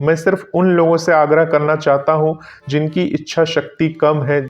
मैं सिर्फ उन लोगों से आग्रह करना चाहता हूँ जिनकी इच्छा शक्ति कम है।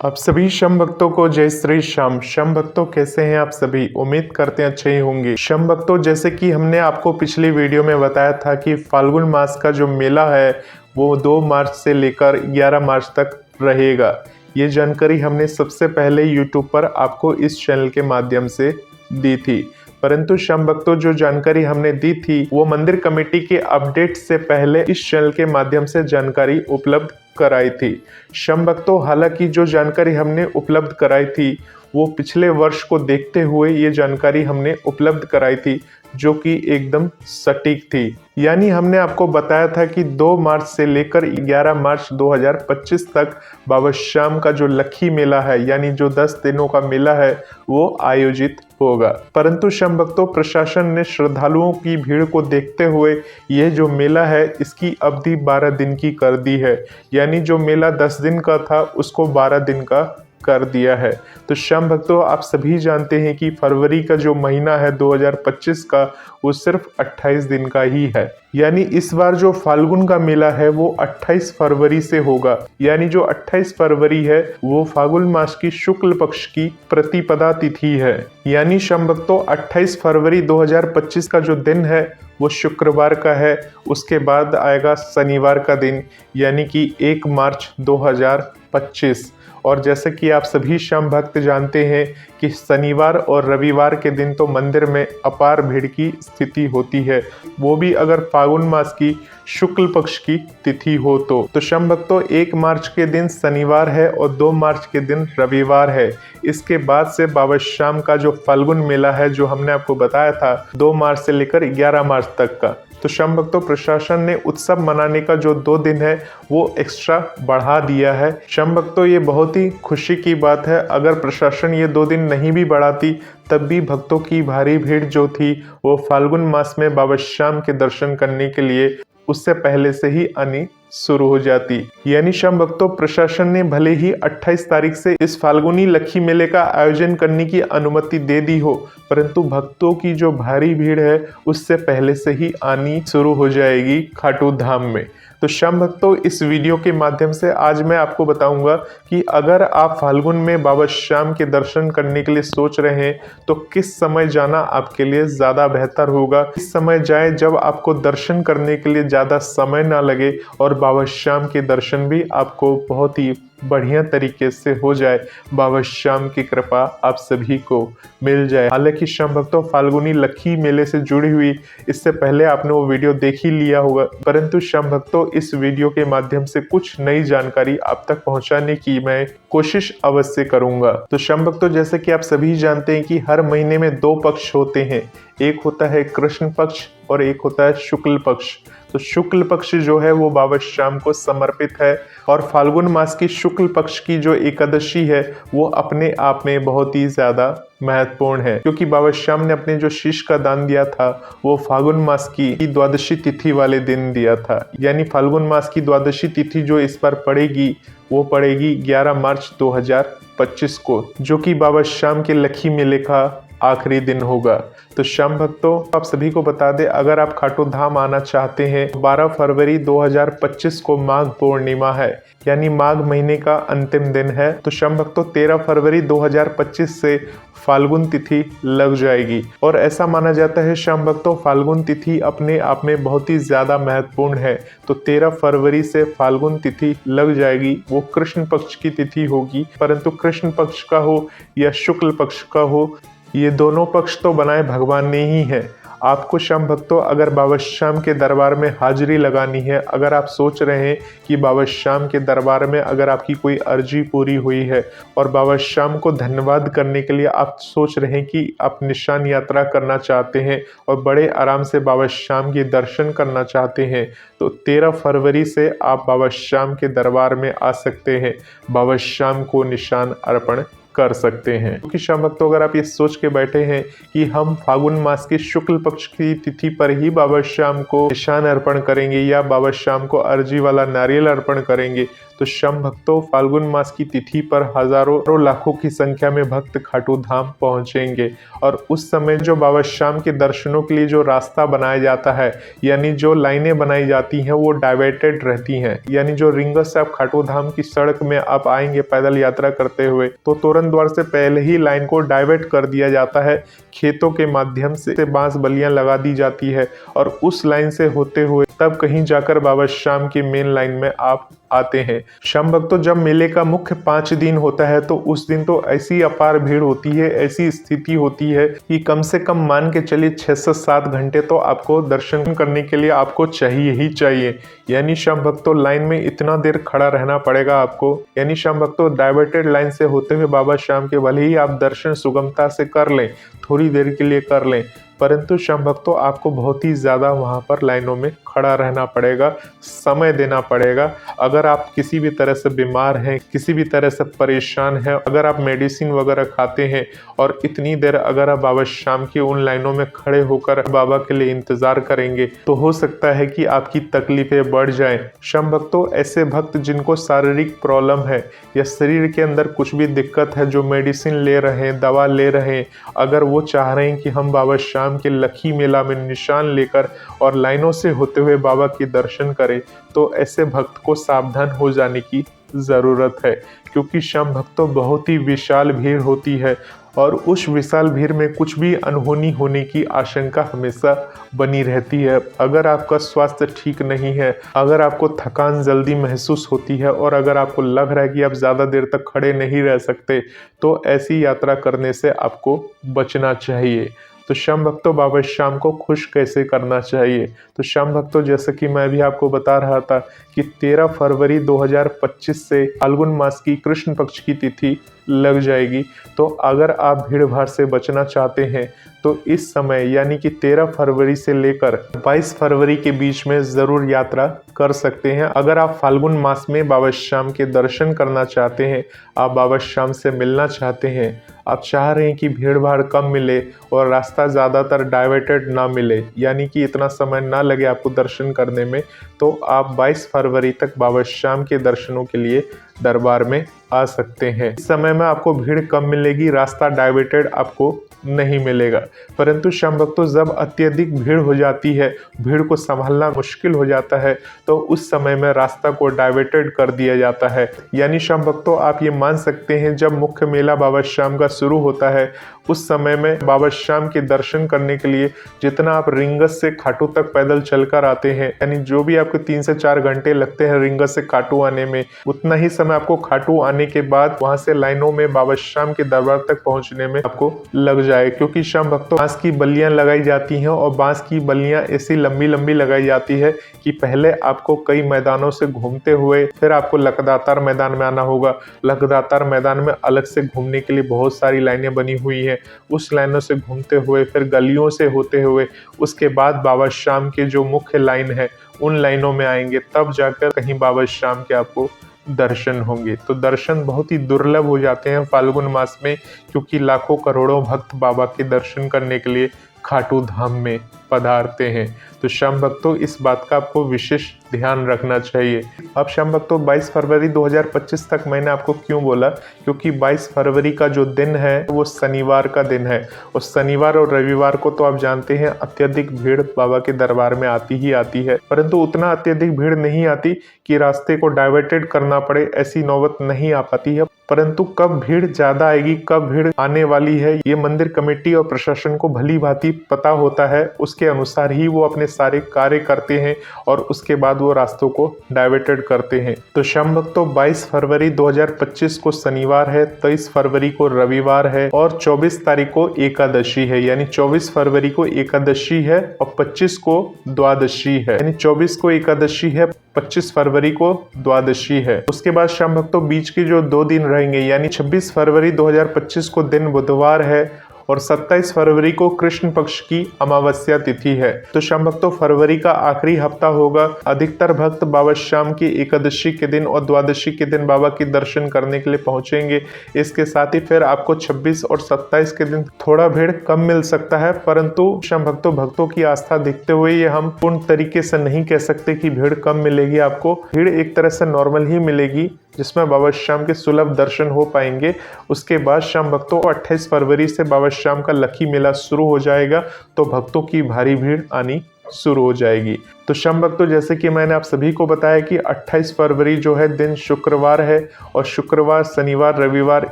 आप सभी शम भक्तों को जय श्री श्याम। शम भक्तों कैसे हैं आप सभी? उम्मीद करते हैं अच्छे ही होंगे। शम भक्तों, जैसे कि हमने आपको पिछली वीडियो में बताया था कि फाल्गुन मास का जो मेला है वो 2 मार्च से लेकर 11 मार्च तक रहेगा। ये जानकारी हमने सबसे पहले यूट्यूब पर आपको इस चैनल के माध्यम से दी थी, परंतु शम भक्तों जो जानकारी हमने दी थी वो मंदिर कमेटी के अपडेट से पहले इस चैनल के माध्यम से जानकारी उपलब्ध कराई थी। शम भक्तों, हालांकि जो जानकारी हमने उपलब्ध कराई थी वो पिछले वर्ष को देखते हुए ये जानकारी हमने उपलब्ध कराई थी, जो कि एकदम सटीक थी। यानी हमने आपको बताया था कि 2 मार्च से लेकर 11 मार्च 2025 तक बाबा श्याम का जो लखी मेला है, यानी जो 10 दिनों का मेला है, वो आयोजित होगा। परंतु शम भक्तों, प्रशासन ने श्रद्धालुओं की भीड़ को देखते हुए यह जो मेला है इसकी अवधि 12 दिन की कर दी है। यानी जो मेला 10 दिन का था उसको 12 दिन का कर दिया है। तो शम भक्तों, आप सभी जानते हैं कि फरवरी का जो महीना है 2025 का, वो सिर्फ 28 दिन का ही है। यानी इस बार जो फाल्गुन का मेला है वो 28 फरवरी से होगा। यानी जो 28 फरवरी है वो फाल्गुन मास की शुक्ल पक्ष की प्रतिपदा तिथि है। यानी शम भक्तों, 28 फरवरी 2025 का जो दिन है वो शुक्रवार का है। उसके बाद आएगा शनिवार का दिन, यानी कि 1 मार्च 2025। और जैसे कि आप सभी शम भक्त जानते हैं कि शनिवार और रविवार के दिन तो मंदिर में अपार भीड़ की स्थिति होती है, वो भी अगर फाल्गुन मास की शुक्ल पक्ष की तिथि हो तो शम भक्तों, 1 मार्च के दिन शनिवार है और 2 मार्च के दिन रविवार है। इसके बाद से बाबा श्याम का जो फाल्गुन मेला है, जो हमने आपको बताया था 2 मार्च से लेकर 11 मार्च तक का, तो शम भक्तों प्रशासन ने उत्सव मनाने का जो 2 दिन है वो एक्स्ट्रा बढ़ा दिया है। शम भक्तों, ये बहुत ही खुशी की बात है। अगर प्रशासन ये 2 दिन नहीं भी बढ़ाती तब भी भक्तों की भारी भीड़ जो थी वो फाल्गुन मास में बाबा श्याम के दर्शन करने के लिए उससे पहले से ही आनी शुरू हो जाती। यानी शम भक्तों, प्रशासन ने भले ही 28 तारीख से इस फाल्गुनी लखी मेले का आयोजन करने की अनुमति दे दी हो, परंतु भक्तों की जो भारी भीड़ है उससे पहले से ही आनी शुरू हो जाएगी खाटू धाम में। तो शम भक्तों, इस वीडियो के माध्यम से आज मैं आपको बताऊंगा कि अगर आप फाल्गुन में बाबा श्याम के दर्शन करने के लिए सोच रहे हैं तो किस समय जाना आपके लिए ज़्यादा बेहतर होगा। किस समय जाएं जब आपको दर्शन करने के लिए ज़्यादा समय ना लगे और बाबा श्याम के दर्शन भी आपको बहुत ही बढ़िया तरीके से हो जाए, बाबा श्याम की कृपा आप सभी को मिल जाए। हालांकि शम भक्तों, फाल्गुनी लखी मेले से जुड़ी हुई इससे पहले आपने वो वीडियो देख ही लिया होगा, परंतु शम भक्तों, इस वीडियो के माध्यम से कुछ नई जानकारी आप तक पहुंचाने की मैं कोशिश अवश्य करूंगा। तो शम भक्तों, जैसे कि आप सभी जानते हैं कि हर महीने में 2 पक्ष होते हैं, एक होता है कृष्ण पक्ष और एक होता है शुक्ल पक्ष। तो शुक्ल पक्ष जो है वो बाबा श्याम को समर्पित है और फाल्गुन मास की शुक्ल पक्ष की जो एकादशी है वो अपने आप में बहुत ही ज्यादा महत्वपूर्ण है, क्योंकि बाबा श्याम ने अपने जो शीश का दान दिया था वो फाल्गुन मास की द्वादशी तिथि वाले दिन दिया था। यानी फाल्गुन मास की द्वादशी तिथि जो इस बार पड़ेगी वो पड़ेगी 11 मार्च 2025 को, जो कि बाबा श्याम के लखी मेले का आखिरी दिन होगा। तो शम भक्तों, आप सभी को बता दें, अगर आप खाटू धाम आना चाहते हैं, 12 फरवरी 2025 को माघ पूर्णिमा है, यानी माघ महीने का अंतिम दिन है। तो शम भक्तों, 13 फरवरी 2025 से फाल्गुन तिथि लग जाएगी और ऐसा माना जाता है शम भक्तों, फाल्गुन तिथि अपने आप में बहुत ही ज्यादा महत्वपूर्ण है। तो 13 फरवरी से फाल्गुन तिथि लग जाएगी। वो कृष्ण पक्ष की तिथि होगी, परंतु कृष्ण पक्ष का हो या शुक्ल पक्ष का हो, ये दोनों पक्ष तो बनाए भगवान ने ही है। आपको शम भक्तों, अगर बाबा श्याम के दरबार में हाजिरी लगानी है, अगर आप सोच रहे हैं कि बाबा श्याम के दरबार में अगर आपकी कोई अर्जी पूरी हुई है और बाबा श्याम को धन्यवाद करने के लिए आप सोच रहे हैं कि आप निशान यात्रा करना चाहते हैं और बड़े आराम से बाबा श्याम के दर्शन करना चाहते हैं, तो 13 फरवरी से आप बाबा श्याम के दरबार में आ सकते हैं, बाबा श्याम को निशान अर्पण कर सकते हैं। क्योंकि शम भक्तों, अगर आप ये सोच के बैठे हैं कि हम फाल्गुन मास की शुक्ल पक्ष की तिथि पर ही बाबा श्याम को निशान अर्पण करेंगे या बाबा श्याम को अर्जी वाला नारियल अर्पण करेंगे, तो शम भक्तों, फाल्गुन मास की तिथि पर हजारों लाखों की संख्या में भक्त खाटू धाम पहुंचेंगे और उस समय जो बाबा श्याम के दर्शनों के लिए जो रास्ता बनाया जाता है, यानी जो लाइनें बनाई जाती हैं वो डाइवर्टेड रहती हैं। यानी जो रिंगस से आप खाटू धाम की सड़क में आप आएंगे पैदल यात्रा करते हुए, तो तोरण द्वार से पहले ही लाइन को डाइवर्ट कर दिया जाता है। खेतों के माध्यम से बांस बल्लियां लगा दी जाती है और उस लाइन से होते हुए तब कहीं जाकर बाबा श्याम की मेन लाइन में आप आते हैं। श्याम भक्तों, जब मेले का मुख्य 5 दिन होता है तो उस दिन तो ऐसी अपार भीड़ होती है, ऐसी स्थिति होती है कि कम से कम मान के चलिए 6 से 7 घंटे तो आपको दर्शन करने के लिए आपको चाहिए ही चाहिए। यानी श्याम भक्तों, लाइन में इतना देर खड़ा रहना पड़ेगा आपको। यानी श्याम भक्तों, डाइवर्टेड लाइन से होते हुए बाबा श्याम के भले ही आप दर्शन सुगमता से कर लें, थोड़ी देर के लिए कर लें, परंतु श्याम भक्तों आपको बहुत ही ज़्यादा वहाँ पर लाइनों में खड़ा रहना पड़ेगा, समय देना पड़ेगा। अगर आप किसी भी तरह से बीमार हैं, किसी भी तरह से परेशान हैं, अगर आप मेडिसिन वगैरह खाते हैं और इतनी देर अगर आप बाबा श्याम की उन लाइनों में खड़े होकर बाबा के लिए इंतज़ार करेंगे तो हो सकता है कि आपकी तकलीफें बढ़ जाएं। श्याम भक्तों, ऐसे भक्त जिनको शारीरिक प्रॉब्लम है या शरीर के अंदर कुछ भी दिक्कत है, जो मेडिसिन ले रहे हैं, दवा ले रहे हैं, अगर वो चाह रहे हैं कि हम बाबा श्याम के लखी मेला में निशान लेकर और लाइनों से होते हुए बाबा के दर्शन करें, तो ऐसे भक्त को सावधान हो जाने की जरूरत है। क्योंकि श्याम भक्तों, बहुत ही विशाल भीड़ होती है और उस विशाल भीड़ में कुछ भी अनहोनी होने की आशंका हमेशा बनी रहती है। अगर आपका स्वास्थ्य ठीक नहीं है, अगर आपको थकान जल्दी महसूस होती है और अगर आपको लग रहा है कि आप ज़्यादा देर तक खड़े नहीं रह सकते, तो ऐसी यात्रा करने से आपको बचना चाहिए। तो श्याम भक्तों, बाबा श्याम को खुश कैसे करना चाहिए? तो श्याम भक्तों, जैसे कि मैं भी आपको बता रहा था कि 13 फरवरी 2025 से फाल्गुन मास की कृष्ण पक्ष की तिथि लग जाएगी। तो अगर आप भीड़ भाड़ से बचना चाहते हैं तो इस समय यानी कि 13 फरवरी से लेकर 22 फरवरी के बीच में ज़रूर यात्रा कर सकते हैं। अगर आप फाल्गुन मास में बाबा श्याम के दर्शन करना चाहते हैं, आप बाबा श्याम से मिलना चाहते हैं, आप चाह रहे हैं कि भीड़ भाड़ कम मिले और रास्ता ज़्यादातर डाइवर्टेड ना मिले, यानी कि इतना समय ना लगे आपको दर्शन करने में, तो आप 22 फरवरी तक बाबा श्याम के दर्शनों के लिए दरबार में आ सकते हैं। इस समय में आपको भीड़ कम मिलेगी, रास्ता डाइवर्टेड आपको नहीं मिलेगा। परंतु श्याम भक्तों, जब अत्यधिक भीड़ हो जाती है, भीड़ को संभालना मुश्किल हो जाता है, तो उस समय में रास्ता को डाइवर्टेड कर दिया जाता है। यानी श्याम भक्तों, आप ये मान सकते हैं जब मुख्य मेला बाबा श्याम का शुरू होता है, उस समय में बाबा श्याम के दर्शन करने के लिए जितना आप रिंगस से खाटू तक पैदल चलकर आते हैं, यानी जो भी आपको 3 से 4 घंटे लगते हैं रिंगस से खाटू आने में, उतना ही समय आपको खाटू आने के बाद वहां से लाइनों में बाबा श्याम के दरबार तक पहुंचने में आपको लग जाए। क्योंकि श्याम भक्तों, बांस की बल्लियां लगाई जाती हैं और बांस की बल्लियां ऐसी लंबी लंबी लगाई जाती है कि पहले आपको कई मैदानों से घूमते हुए फिर आपको लखदातार मैदान में आना होगा। लखदातार मैदान में अलग से घूमने के लिए बहुत सारी लाइनें बनी हुई हैं। उस लाइनों से घूमते हुए फिर गलियों से होते हुए उसके बाद बाबा श्याम के जो मुख्य लाइन है उन लाइनों में आएंगे, तब जाकर कहीं बाबा श्याम के आपको दर्शन होंगे। तो दर्शन बहुत ही दुर्लभ हो जाते हैं फाल्गुन मास में, क्योंकि लाखों करोड़ों भक्त बाबा के दर्शन करने के लिए खाटू धाम में पधारते हैं। तो श्याम भक्तों, इस बात का आपको विशेष ध्यान रखना चाहिए। अब श्याम भक्तों, 22 फरवरी 2025 तक मैंने आपको क्यों बोला, क्योंकि 22 फरवरी का जो दिन है वो शनिवार का दिन है और शनिवार और रविवार को तो आप जानते हैं अत्यधिक भीड़ बाबा के दरबार में आती ही आती है। परंतु उतना अत्यधिक भीड़ नहीं आती कि रास्ते को डाइवर्टेड करना पड़े, ऐसी नौबत नहीं आ पाती है। परंतु कब भीड़ ज्यादा आएगी, कब भीड़ आने वाली है, ये मंदिर कमेटी और प्रशासन को भली भांति पता होता है। उसके अनुसार ही वो अपने सारे कार्य करते हैं और उसके बाद वो रास्तों को डाइवर्टेड करते हैं। तो श्याम भक्तों, 22 फरवरी 2025 को शनिवार है, 23 फरवरी को रविवार है और 24 तारीख को एकादशी है। यानी 24 फरवरी को एकादशी है और 25 को द्वादशी है। यानी 24 को एकादशी है, 25 फरवरी को द्वादशी है। उसके बाद श्याम भक्तों, बीच के जो 2 दिन रहेंगे, यानी 26 फरवरी 2025 को दिन बुधवार है और 27 फरवरी को कृष्ण पक्ष की अमावस्या तिथि है। तो श्याम भक्तों, फरवरी का आखिरी हफ्ता होगा। अधिकतर भक्त बाबा श्याम की एकादशी के दिन और द्वादशी के दिन बाबा के दर्शन करने के लिए पहुंचेंगे। इसके साथ ही फिर आपको 26 और 27 के दिन थोड़ा भीड़ कम मिल सकता है, परंतु श्याम भक्तों की आस्था देखते हुए ये हम पूर्ण तरीके से नहीं कह सकते कि भीड़ कम मिलेगी। आपको भीड़ एक तरह से नॉर्मल ही मिलेगी, जिसमें बाबा श्याम के सुलभ दर्शन हो पाएंगे। उसके बाद श्याम भक्तों, 28 फरवरी से बाबा श्याम का लकी मेला शुरू हो जाएगा, तो भक्तों की भारी भीड़ आनी शुरू हो जाएगी। तो श्याम भक्तों, जैसे कि मैंने आप सभी को बताया कि 28 फरवरी जो है दिन शुक्रवार है, और शुक्रवार, शनिवार, रविवार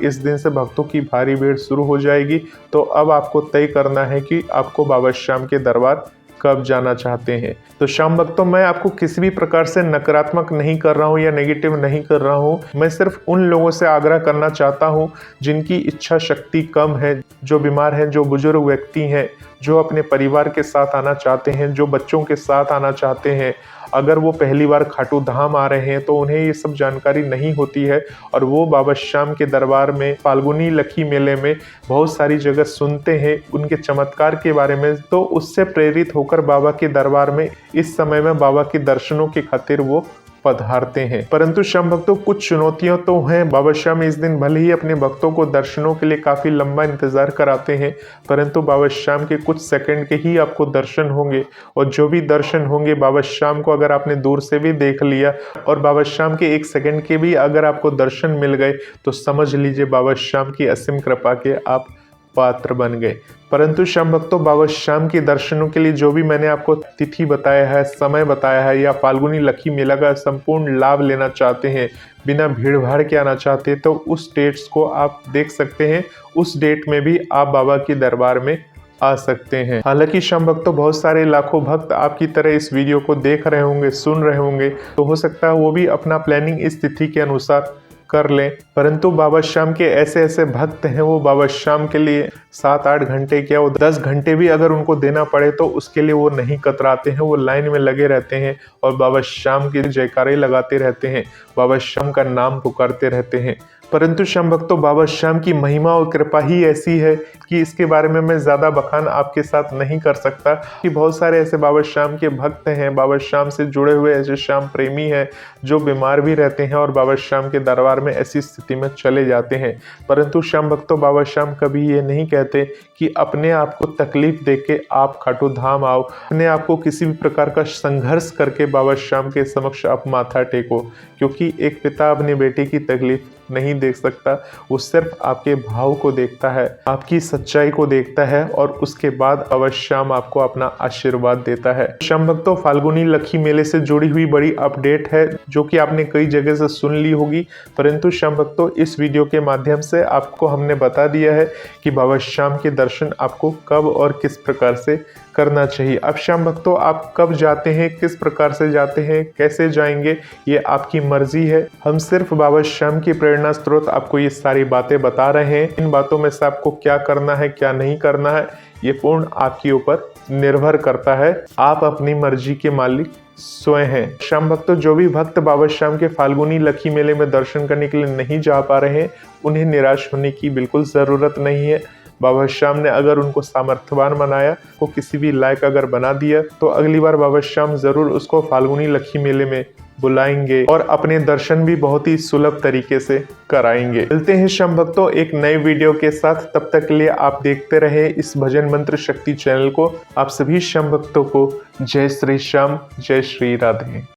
इस दिन से भक्तों की भारी भीड़ शुरू हो जाएगी। तो अब आपको तय करना है कि आपको बाबा श्याम के दरबार कब जाना चाहते हैं। तो श्याम भक्तों, मैं आपको किसी भी प्रकार से नकारात्मक नहीं कर रहा हूं या नेगेटिव नहीं कर रहा हूं। मैं सिर्फ उन लोगों से आग्रह करना चाहता हूं जिनकी इच्छा शक्ति कम है, जो बीमार हैं, जो बुजुर्ग व्यक्ति हैं, जो अपने परिवार के साथ आना चाहते हैं, जो बच्चों के साथ आना चाहते हैं। अगर वो पहली बार खाटू धाम आ रहे हैं तो उन्हें ये सब जानकारी नहीं होती है, और वो बाबा श्याम के दरबार में फाल्गुनी लकी मेले में बहुत सारी जगह सुनते हैं उनके चमत्कार के बारे में, तो उससे प्रेरित होकर बाबा के दरबार में इस समय में बाबा के दर्शनों की खातिर वो पधारते हैं। परंतु श्याम भक्तों, कुछ चुनौतियां तो हैं। बाबा श्याम इस दिन भले ही अपने भक्तों को दर्शनों के लिए काफी लंबा इंतजार कराते हैं, परंतु बाबा श्याम के कुछ सेकंड के ही आपको दर्शन होंगे, और जो भी दर्शन होंगे बाबा श्याम को अगर आपने दूर से भी देख लिया और बाबा श्याम के 1 सेकंड के भी अगर आपको दर्शन मिल गए, तो समझ लीजिए बाबा श्याम की असीम कृपा के आप पात्र बन गए। परंतु श्याम भक्तों, बाबा श्याम के दर्शनों के लिए जो भी मैंने आपको तिथि बताया है, समय बताया है, या फाल्गुनी लकी मेला का संपूर्ण लाभ लेना चाहते हैं, बिना भीड़ भाड़ के आना चाहते हैं, तो उस डेट्स को आप देख सकते हैं। उस डेट में भी आप बाबा के दरबार में आ सकते हैं। हालांकि श्याम भक्तों, बहुत सारे लाखों भक्त आपकी तरह इस वीडियो को देख रहे होंगे, सुन रहे होंगे, तो हो सकता है वो भी अपना प्लानिंग इस तिथि के अनुसार कर लें। परंतु बाबा श्याम के ऐसे ऐसे भक्त हैं, वो बाबा श्याम के लिए 7-8 घंटे क्या, वो 10 घंटे भी अगर उनको देना पड़े तो उसके लिए वो नहीं कतराते हैं। वो लाइन में लगे रहते हैं और बाबा श्याम के जयकारे लगाते रहते हैं, बाबा श्याम का नाम पुकारते रहते हैं। परंतु श्याम भक्तों, बाबा श्याम की महिमा और कृपा ही ऐसी है कि इसके बारे में मैं ज़्यादा बखान आपके साथ नहीं कर सकता। कि बहुत सारे ऐसे बाबा श्याम के भक्त हैं, बाबा श्याम से जुड़े हुए ऐसे श्याम प्रेमी हैं, जो बीमार भी रहते हैं और बाबा श्याम के दरबार में ऐसी स्थिति में चले जाते हैं। परंतु श्याम भक्तों, बाबा श्याम कभी ये नहीं कहते कि अपने आप को तकलीफ देके आप खाटू धाम आओ, अपने आप को किसी भी प्रकार का संघर्ष करके बाबा श्याम के समक्ष आप माथा टेको, क्योंकि एक पिता अपने बेटे की तकलीफ नहीं देख सकता। वो सिर्फ आपके भाव को देखता है, आपकी सच्चाई को देखता है, और उसके बाद अवश्य श्याम आपको अपना आशीर्वाद देता है। श्याम भक्तों, फाल्गुनी लकी मेले से जुड़ी हुई बड़ी अपडेट है, जो कि आपने कई जगह से सुन ली होगी, परंतु श्याम भक्तों, इस वीडियो के माध्यम से आपको हमने बता दिया है कि बाबा श्याम के दर्शन आपको कब और किस प्रकार से करना चाहिए। अब श्याम भक्तों, आप कब जाते हैं, किस प्रकार से जाते हैं, कैसे जाएंगे, ये आपकी मर्जी है। हम सिर्फ बाबा श्याम की प्रेरणा स्रोत आपको ये सारी बातें बता रहे हैं। इन बातों में से आपको क्या करना है, क्या नहीं करना है, ये पूर्ण आपके ऊपर निर्भर करता है। आप अपनी मर्जी के मालिक स्वयं हैं। श्याम भक्तों, जो भी भक्त बाबा श्याम के फाल्गुनी लकी मेले में दर्शन करने के लिए नहीं जा पा रहे हैं, उन्हें निराश होने की बिल्कुल ज़रूरत नहीं है। बाबा श्याम ने अगर उनको सामर्थ्यवान बनाया, को किसी भी लायक अगर बना दिया, तो अगली बार बाबा श्याम जरूर उसको फाल्गुनी लकी मेले में बुलाएंगे और अपने दर्शन भी बहुत ही सुलभ तरीके से कराएंगे। मिलते हैं श्याम भक्तों एक नए वीडियो के साथ। तब तक के लिए आप देखते रहे इस भजन मंत्र शक्ति चैनल को। आप सभी श्याम भक्तों को जय श्री श्याम, जय श्री राधे।